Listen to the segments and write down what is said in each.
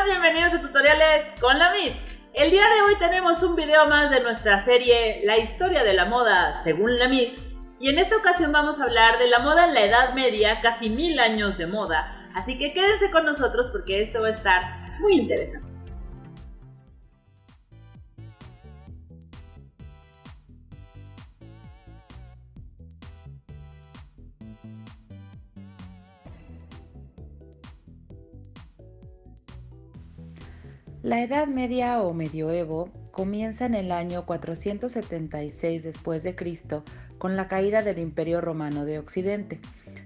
Bienvenidos a Tutoriales con la Miss. El día de hoy tenemos un video más de nuestra serie La historia de la moda según la Miss. Y en esta ocasión vamos a hablar de la moda en la Edad Media, casi 1000 años de moda. Así que quédense con nosotros porque esto va a estar muy interesante. La Edad Media o Medioevo comienza en el año 476 después de Cristo con la caída del Imperio Romano de Occidente,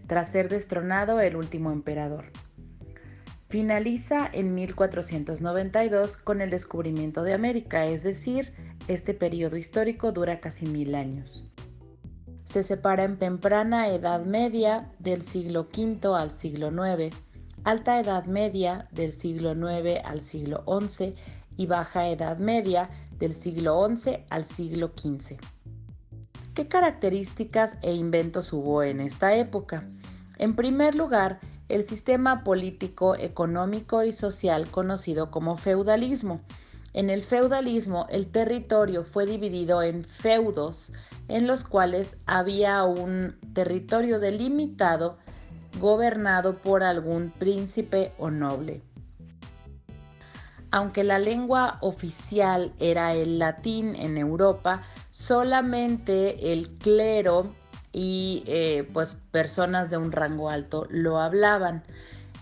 tras ser destronado el último emperador. Finaliza en 1492 con el descubrimiento de América, es decir, este periodo histórico dura casi 1000 años. Se separa en temprana Edad Media del siglo V al siglo IX, Alta Edad Media del siglo IX al siglo XI y Baja Edad Media del siglo XI al siglo XV. ¿Qué características e inventos hubo en esta época? En primer lugar, el sistema político, económico y social conocido como feudalismo. En el feudalismo, el territorio fue dividido en feudos, en los cuales había un territorio delimitado gobernado por algún príncipe o noble. Aunque la lengua oficial era el latín en Europa, solamente el clero y personas de un rango alto lo hablaban.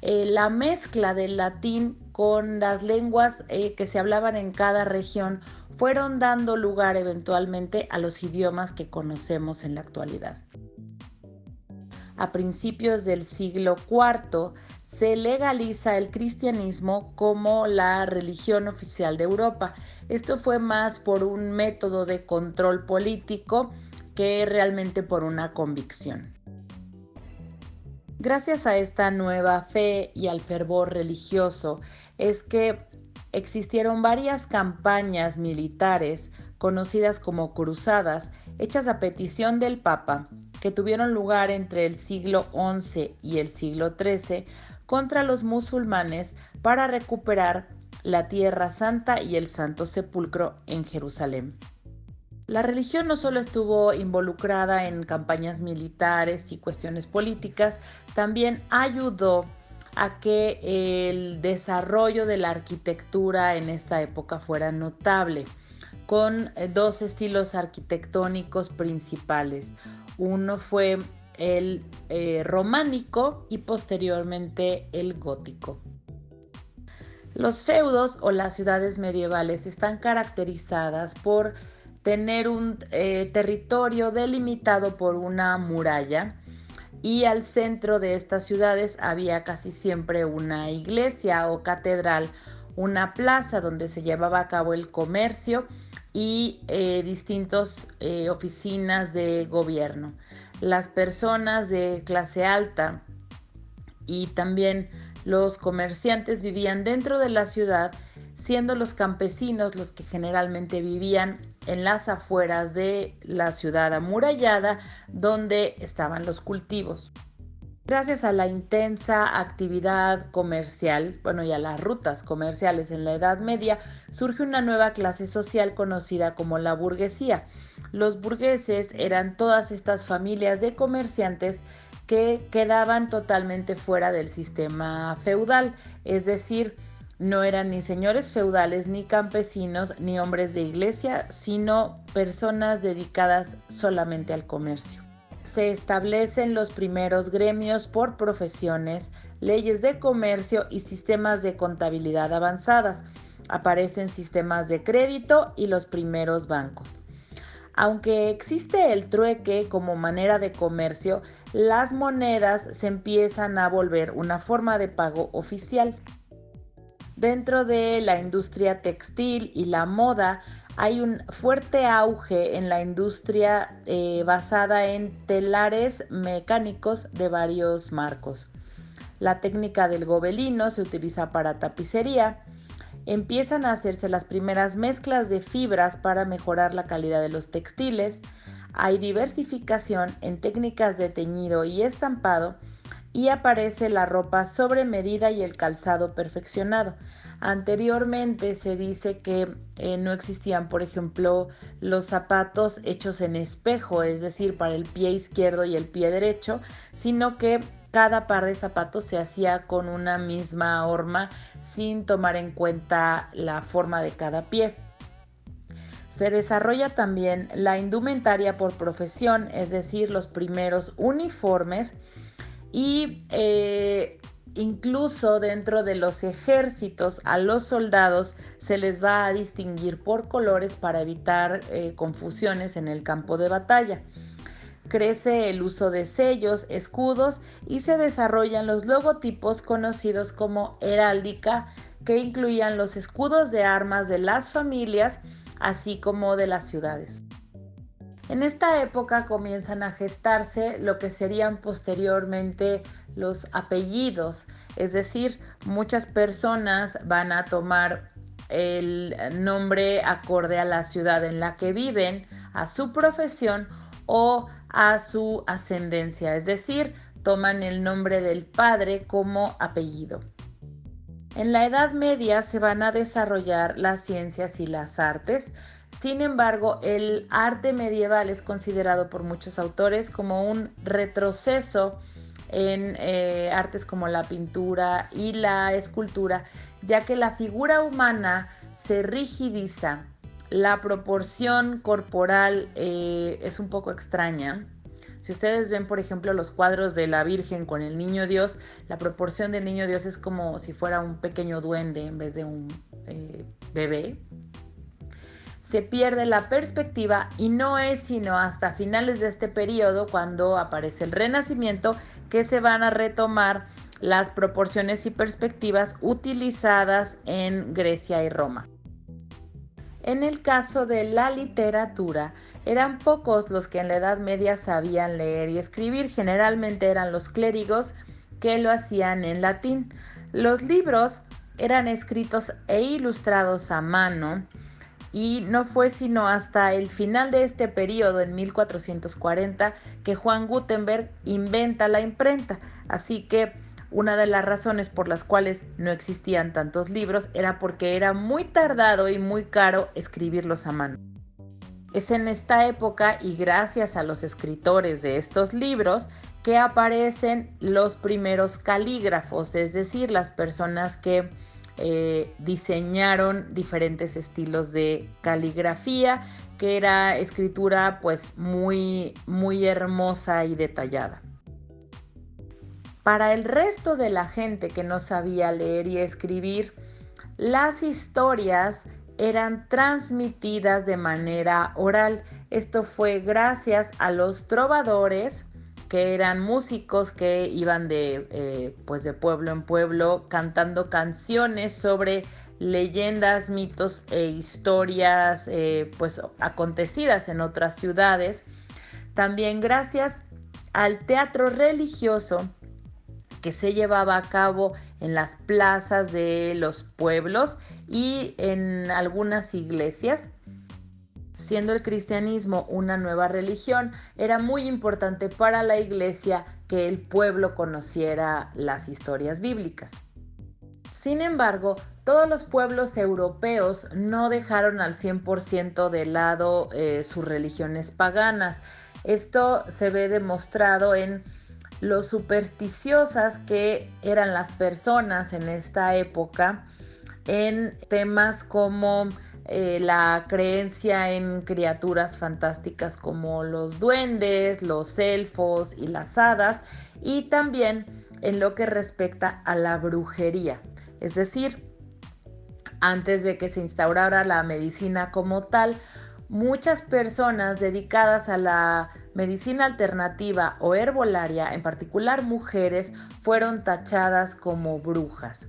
La mezcla del latín con las lenguas que se hablaban en cada región fueron dando lugar eventualmente a los idiomas que conocemos en la actualidad. A principios del siglo IV se legaliza el cristianismo como la religión oficial de Europa. Esto fue más por un método de control político que realmente por una convicción. Gracias a esta nueva fe y al fervor religioso es que existieron varias campañas militares conocidas como cruzadas, hechas a petición del Papa, que tuvieron lugar entre el siglo XI y el siglo XIII contra los musulmanes para recuperar la Tierra Santa y el Santo Sepulcro en Jerusalén. La religión no solo estuvo involucrada en campañas militares y cuestiones políticas, también ayudó a que el desarrollo de la arquitectura en esta época fuera notable, con dos estilos arquitectónicos principales. Uno fue el románico y posteriormente el gótico. Los feudos o las ciudades medievales están caracterizadas por tener un territorio delimitado por una muralla, y al centro de estas ciudades había casi siempre una iglesia o catedral, una plaza donde se llevaba a cabo el comercio y distintas oficinas de gobierno. Las personas de clase alta y también los comerciantes vivían dentro de la ciudad, siendo los campesinos los que generalmente vivían en las afueras de la ciudad amurallada, donde estaban los cultivos. Gracias a la intensa actividad comercial, y a las rutas comerciales en la Edad Media, surge una nueva clase social conocida como la burguesía. Los burgueses eran todas estas familias de comerciantes que quedaban totalmente fuera del sistema feudal, es decir, no eran ni señores feudales, ni campesinos, ni hombres de iglesia, sino personas dedicadas solamente al comercio. Se establecen los primeros gremios por profesiones, leyes de comercio y sistemas de contabilidad avanzadas. Aparecen sistemas de crédito y los primeros bancos. Aunque existe el trueque como manera de comercio, las monedas se empiezan a volver una forma de pago oficial. Dentro de la industria textil y la moda hay un fuerte auge en la industria basada en telares mecánicos de varios marcos. La técnica del gobelino se utiliza para tapicería. Empiezan a hacerse las primeras mezclas de fibras para mejorar la calidad de los textiles. Hay diversificación en técnicas de teñido y estampado y aparece la ropa sobre medida y el calzado perfeccionado. Anteriormente se dice que no existían, por ejemplo, los zapatos hechos en espejo, es decir, para el pie izquierdo y el pie derecho, sino que cada par de zapatos se hacía con una misma horma sin tomar en cuenta la forma de cada pie. Se desarrolla también la indumentaria por profesión, es decir, los primeros uniformes y incluso dentro de los ejércitos a los soldados se les va a distinguir por colores para evitar confusiones en el campo de batalla. Crece el uso de sellos, escudos y se desarrollan los logotipos conocidos como heráldica, que incluían los escudos de armas de las familias así como de las ciudades. En esta época comienzan a gestarse lo que serían posteriormente los apellidos, es decir, muchas personas van a tomar el nombre acorde a la ciudad en la que viven, a su profesión o a su ascendencia, es decir, toman el nombre del padre como apellido. En la Edad Media se van a desarrollar las ciencias y las artes. Sin embargo, el arte medieval es considerado por muchos autores como un retroceso en artes como la pintura y la escultura, ya que la figura humana se rigidiza. La proporción corporal es un poco extraña. Si ustedes ven, por ejemplo, los cuadros de la Virgen con el Niño Dios, la proporción del Niño Dios es como si fuera un pequeño duende en vez de un bebé. Se pierde la perspectiva y no es sino hasta finales de este periodo, cuando aparece el Renacimiento, que se van a retomar las proporciones y perspectivas utilizadas en Grecia y Roma. En el caso de la literatura, eran pocos los que en la Edad Media sabían leer y escribir. Generalmente eran los clérigos que lo hacían en latín. Los libros eran escritos e ilustrados a mano y no fue sino hasta el final de este periodo, en 1440, que Juan Gutenberg inventa la imprenta. Así que una de las razones por las cuales no existían tantos libros era porque era muy tardado y muy caro escribirlos a mano. Es en esta época y gracias a los escritores de estos libros que aparecen los primeros calígrafos, es decir, las personas que diseñaron diferentes estilos de caligrafía, que era escritura pues muy hermosa y detallada. Para el resto de la gente que no sabía leer y escribir, las historias eran transmitidas de manera oral. Esto fue gracias a los trovadores, que eran músicos que iban de pueblo en pueblo cantando canciones sobre leyendas, mitos e historias acontecidas en otras ciudades. También gracias al teatro religioso que se llevaba a cabo en las plazas de los pueblos y en algunas iglesias. Siendo el cristianismo una nueva religión, era muy importante para la iglesia que el pueblo conociera las historias bíblicas. Sin embargo, todos los pueblos europeos no dejaron al 100% de lado sus religiones paganas. Esto se ve demostrado en lo supersticiosas que eran las personas en esta época en temas como la creencia en criaturas fantásticas como los duendes, los elfos y las hadas, y también en lo que respecta a la brujería. Es decir, antes de que se instaurara la medicina como tal, muchas personas dedicadas a la medicina alternativa o herbolaria, en particular mujeres, fueron tachadas como brujas.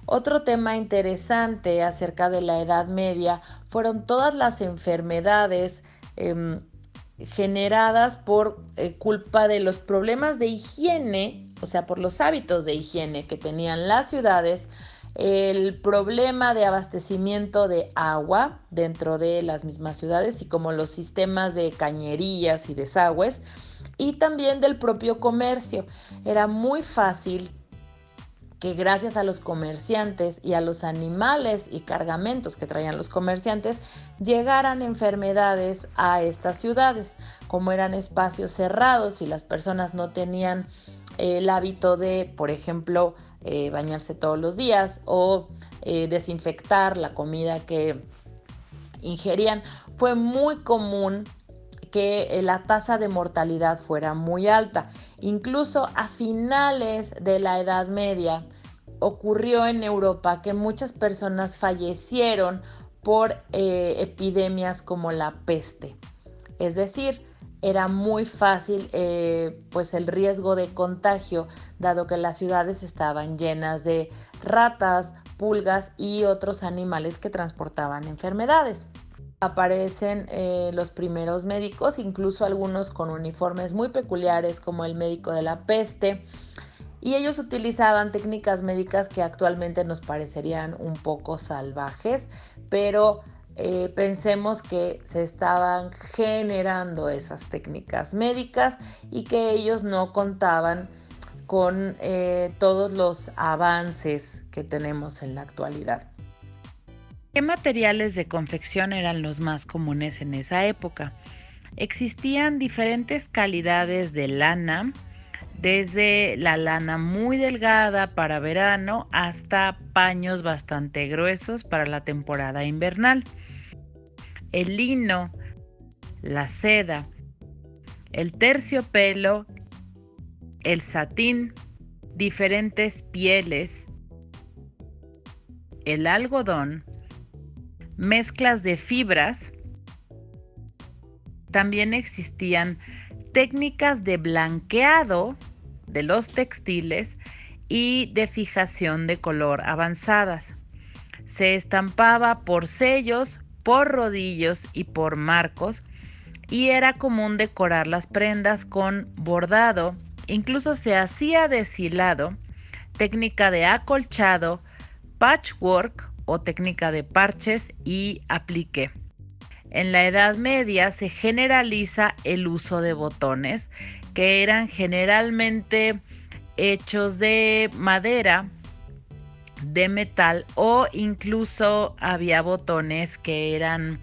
Otro tema interesante acerca de la Edad Media fueron todas las enfermedades generadas por culpa de los problemas de higiene, o sea, por los hábitos de higiene que tenían las ciudades, el problema de abastecimiento de agua dentro de las mismas ciudades y como los sistemas de cañerías y desagües, y también del propio comercio. Era muy fácil que gracias a los comerciantes y a los animales y cargamentos que traían los comerciantes, llegaran enfermedades a estas ciudades. Como eran espacios cerrados y las personas no tenían el hábito de, por ejemplo, bañarse todos los días o desinfectar la comida que ingerían, fue muy común que la tasa de mortalidad fuera muy alta. Incluso a finales de la Edad Media ocurrió en Europa que muchas personas fallecieron por epidemias como la peste. Es decir, era muy fácil pues el riesgo de contagio, dado que las ciudades estaban llenas de ratas, pulgas y otros animales que transportaban enfermedades. Aparecen los primeros médicos, incluso algunos con uniformes muy peculiares como el médico de la peste, y ellos utilizaban técnicas médicas que actualmente nos parecerían un poco salvajes, pero pensemos que se estaban generando esas técnicas médicas y que ellos no contaban con todos los avances que tenemos en la actualidad. ¿Qué materiales de confección eran los más comunes en esa época? Existían diferentes calidades de lana, desde la lana muy delgada para verano hasta paños bastante gruesos para la temporada invernal. El lino, la seda, el terciopelo, el satín, diferentes pieles, el algodón, mezclas de fibras. También existían técnicas de blanqueado de los textiles y de fijación de color avanzadas. Se estampaba por sellos, por rodillos y por marcos, y era común decorar las prendas con bordado. Incluso se hacía deshilado, técnica de acolchado, patchwork o técnica de parches y aplique. En la Edad Media se generaliza el uso de botones, que eran generalmente hechos de madera, de metal, o incluso había botones que eran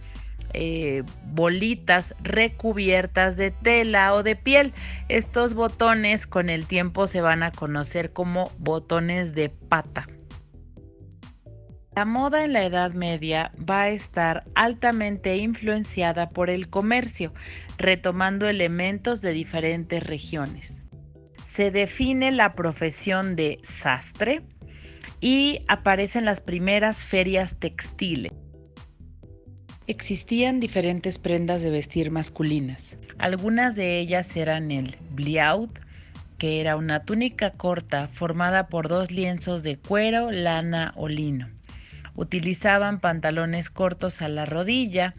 bolitas recubiertas de tela o de piel. Estos botones con el tiempo se van a conocer como botones de pata. La moda en la Edad Media va a estar altamente influenciada por el comercio, retomando elementos de diferentes regiones. Se define la profesión de sastre y aparecen las primeras ferias textiles. Existían diferentes prendas de vestir masculinas. Algunas de ellas eran el bliaut, que era una túnica corta formada por dos lienzos de cuero, lana o lino. Utilizaban pantalones cortos a la rodilla,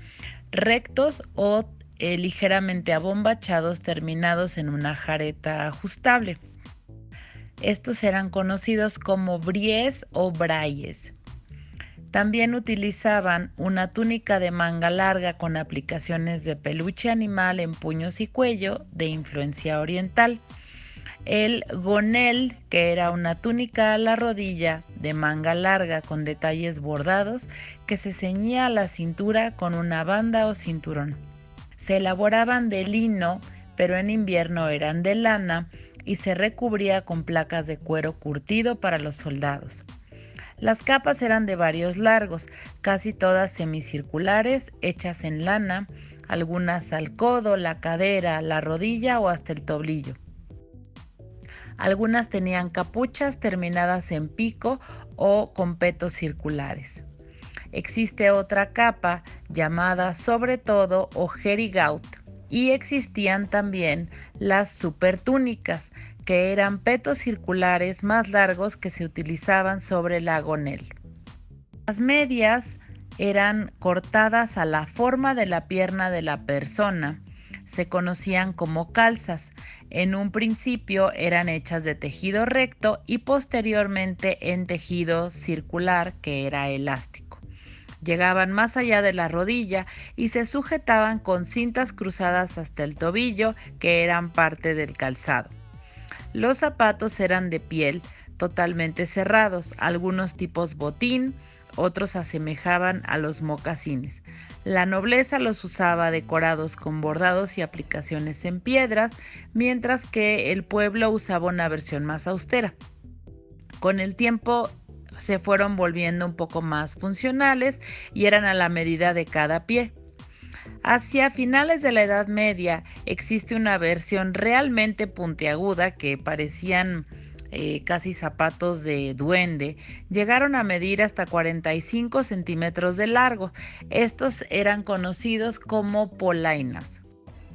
rectos o ligeramente abombachados, terminados en una jareta ajustable. Estos eran conocidos como bries o brayes. También utilizaban una túnica de manga larga con aplicaciones de peluche animal en puños y cuello de influencia oriental. El gonel, que era una túnica a la rodilla de manga larga con detalles bordados que se ceñía a la cintura con una banda o cinturón. Se elaboraban de lino, pero en invierno eran de lana y se recubría con placas de cuero curtido para los soldados. Las capas eran de varios largos, casi todas semicirculares, hechas en lana, algunas al codo, la cadera, la rodilla o hasta el tobillo. Algunas tenían capuchas terminadas en pico o con petos circulares. Existe otra capa llamada sobre todo o jerigaut, y existían también las supertúnicas, que eran petos circulares más largos que se utilizaban sobre la gonel. Las medias eran cortadas a la forma de la pierna de la persona. Se conocían como calzas. En un principio eran hechas de tejido recto y posteriormente en tejido circular, que era elástico. llegaban más allá de la rodilla y se sujetaban con cintas cruzadas hasta el tobillo, que eran parte del calzado. Los zapatos eran de piel, totalmente cerrados, algunos tipos botín, otros asemejaban a los mocasines. La nobleza los usaba decorados con bordados y aplicaciones en piedras, mientras que el pueblo usaba una versión más austera. Con el tiempo se fueron volviendo un poco más funcionales y eran a la medida de cada pie. Hacia finales de la Edad Media existe una versión realmente puntiaguda que parecían casi zapatos de duende. Llegaron a medir hasta 45 centímetros de largo. Estos eran conocidos como polainas.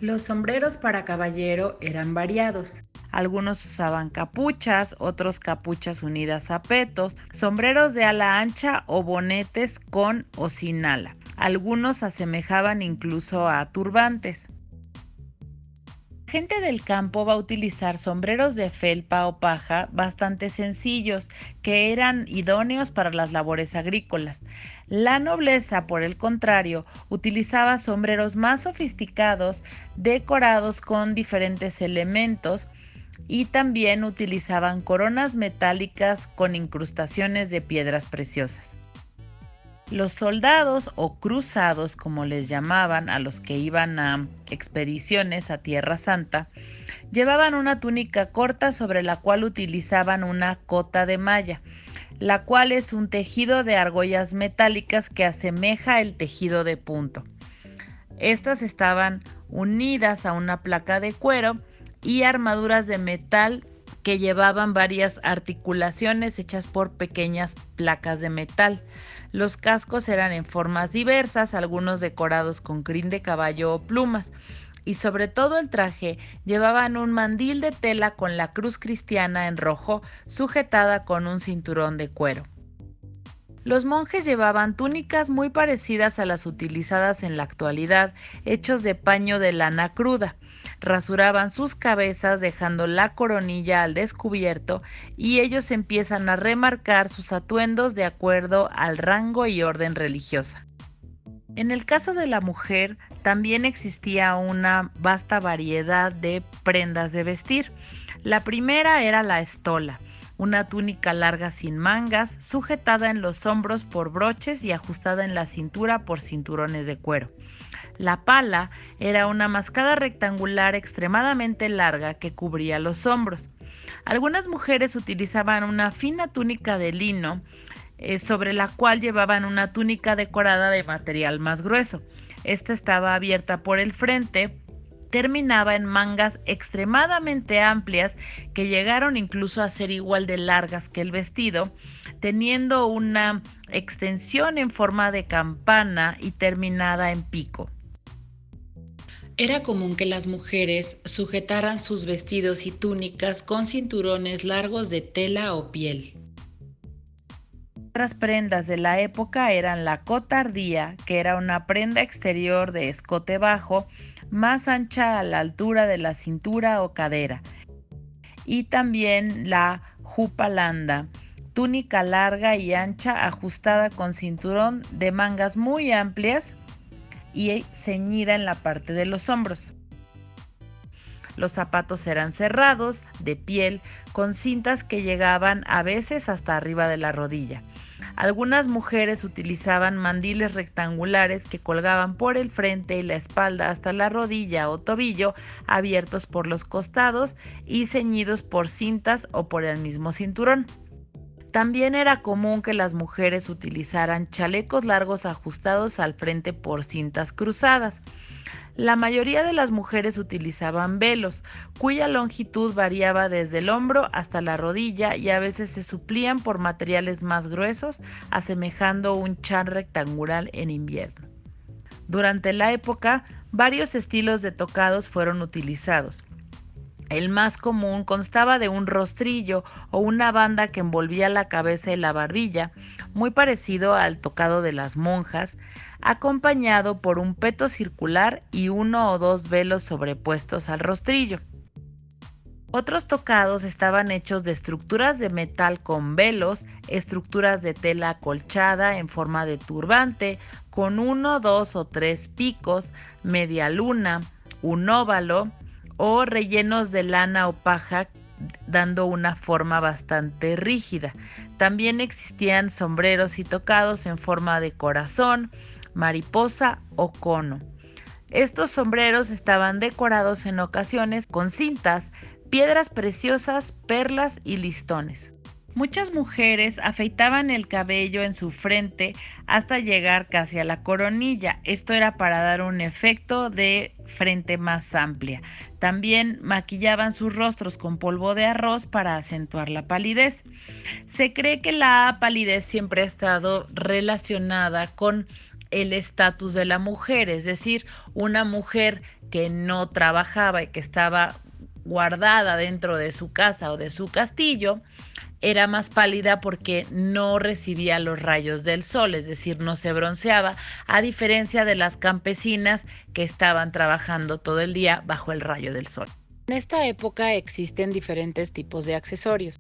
Los sombreros para caballero eran variados. Algunos usaban capuchas, otros capuchas unidas a petos, sombreros de ala ancha o bonetes con o sin ala. Algunos asemejaban incluso a turbantes. La gente del campo va a utilizar sombreros de felpa o paja bastante sencillos, que eran idóneos para las labores agrícolas. La nobleza, por el contrario, utilizaba sombreros más sofisticados, decorados con diferentes elementos, y también utilizaban coronas metálicas con incrustaciones de piedras preciosas. Los soldados o cruzados, como les llamaban a los que iban a expediciones a Tierra Santa, llevaban una túnica corta sobre la cual utilizaban una cota de malla, la cual es un tejido de argollas metálicas que asemeja el tejido de punto. Estas estaban unidas a una placa de cuero y armaduras de metal que llevaban varias articulaciones hechas por pequeñas placas de metal. Los cascos eran en formas diversas, algunos decorados con crin de caballo o plumas, y sobre todo el traje llevaban un mandil de tela con la cruz cristiana en rojo, sujetada con un cinturón de cuero. Los monjes llevaban túnicas muy parecidas a las utilizadas en la actualidad, hechos de paño de lana cruda. Rasuraban sus cabezas dejando la coronilla al descubierto y ellos empiezan a remarcar sus atuendos de acuerdo al rango y orden religiosa. En el caso de la mujer, también existía una vasta variedad de prendas de vestir. La primera era la estola, una túnica larga sin mangas, sujetada en los hombros por broches y ajustada en la cintura por cinturones de cuero. La pala era una mascada rectangular extremadamente larga que cubría los hombros. Algunas mujeres utilizaban una fina túnica de lino, sobre la cual llevaban una túnica decorada de material más grueso. Esta estaba abierta por el frente, terminaba en mangas extremadamente amplias que llegaron incluso a ser igual de largas que el vestido, teniendo una extensión en forma de campana y terminada en pico. Era común que las mujeres sujetaran sus vestidos y túnicas con cinturones largos de tela o piel. Otras prendas de la época eran la cotardía, que era una prenda exterior de escote bajo, más ancha a la altura de la cintura o cadera, y también la jupalanda, túnica larga y ancha ajustada con cinturón de mangas muy amplias y ceñida en la parte de los hombros. Los zapatos eran cerrados, de piel, con cintas que llegaban a veces hasta arriba de la rodilla. Algunas mujeres utilizaban mandiles rectangulares que colgaban por el frente y la espalda hasta la rodilla o tobillo, abiertos por los costados y ceñidos por cintas o por el mismo cinturón. También era común que las mujeres utilizaran chalecos largos ajustados al frente por cintas cruzadas. La mayoría de las mujeres utilizaban velos, cuya longitud variaba desde el hombro hasta la rodilla y a veces se suplían por materiales más gruesos, asemejando un chal rectangular en invierno. Durante la época, varios estilos de tocados fueron utilizados. El más común constaba de un rostrillo o una banda que envolvía la cabeza y la barbilla, muy parecido al tocado de las monjas, acompañado por un peto circular y uno o dos velos sobrepuestos al rostrillo. Otros tocados estaban hechos de estructuras de metal con velos, estructuras de tela acolchada en forma de turbante, con 1, 2 o 3 picos, media luna, un óvalo o rellenos de lana o paja, dando una forma bastante rígida. También existían sombreros y tocados en forma de corazón, mariposa o cono. Estos sombreros estaban decorados en ocasiones con cintas, piedras preciosas, perlas y listones. Muchas mujeres afeitaban el cabello en su frente hasta llegar casi a la coronilla. Esto era para dar un efecto de frente más amplia. También maquillaban sus rostros con polvo de arroz para acentuar la palidez. Se cree que la palidez siempre ha estado relacionada con el estatus de la mujer, es decir, una mujer que no trabajaba y que estaba guardada dentro de su casa o de su castillo, era más pálida porque no recibía los rayos del sol, es decir, no se bronceaba, a diferencia de las campesinas que estaban trabajando todo el día bajo el rayo del sol. En esta época existen diferentes tipos de accesorios: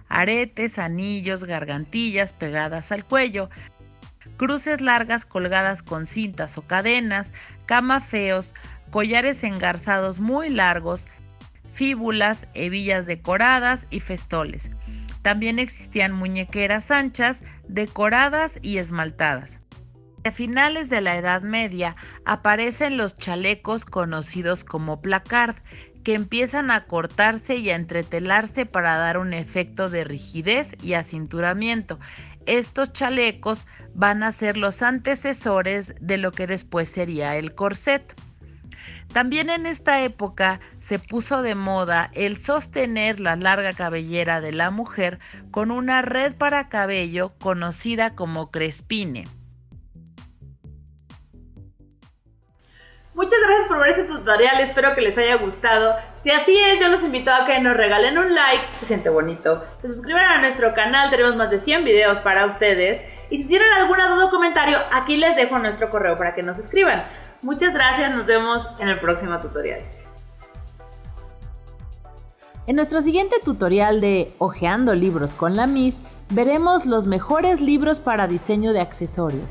aretes, anillos, gargantillas pegadas al cuello, cruces largas colgadas con cintas o cadenas, camafeos, collares engarzados muy largos, fíbulas, hebillas decoradas y festoles. También existían muñequeras anchas, decoradas y esmaltadas. A finales de la Edad Media aparecen los chalecos conocidos como placard, que empiezan a cortarse y a entretelarse para dar un efecto de rigidez y acinturamiento. Estos chalecos van a ser los antecesores de lo que después sería el corset. También en esta época se puso de moda el sostener la larga cabellera de la mujer con una red para cabello conocida como crespine. Muchas gracias por ver este tutorial, espero que les haya gustado. Si así es, yo los invito a que nos regalen un like, se siente bonito. Se suscriban a nuestro canal, tenemos más de 100 videos para ustedes. Y si tienen alguna duda o comentario, aquí les dejo nuestro correo para que nos escriban. Muchas gracias, nos vemos en el próximo tutorial. En nuestro siguiente tutorial de Hojeando libros con la Miss, veremos los mejores libros para diseño de accesorios.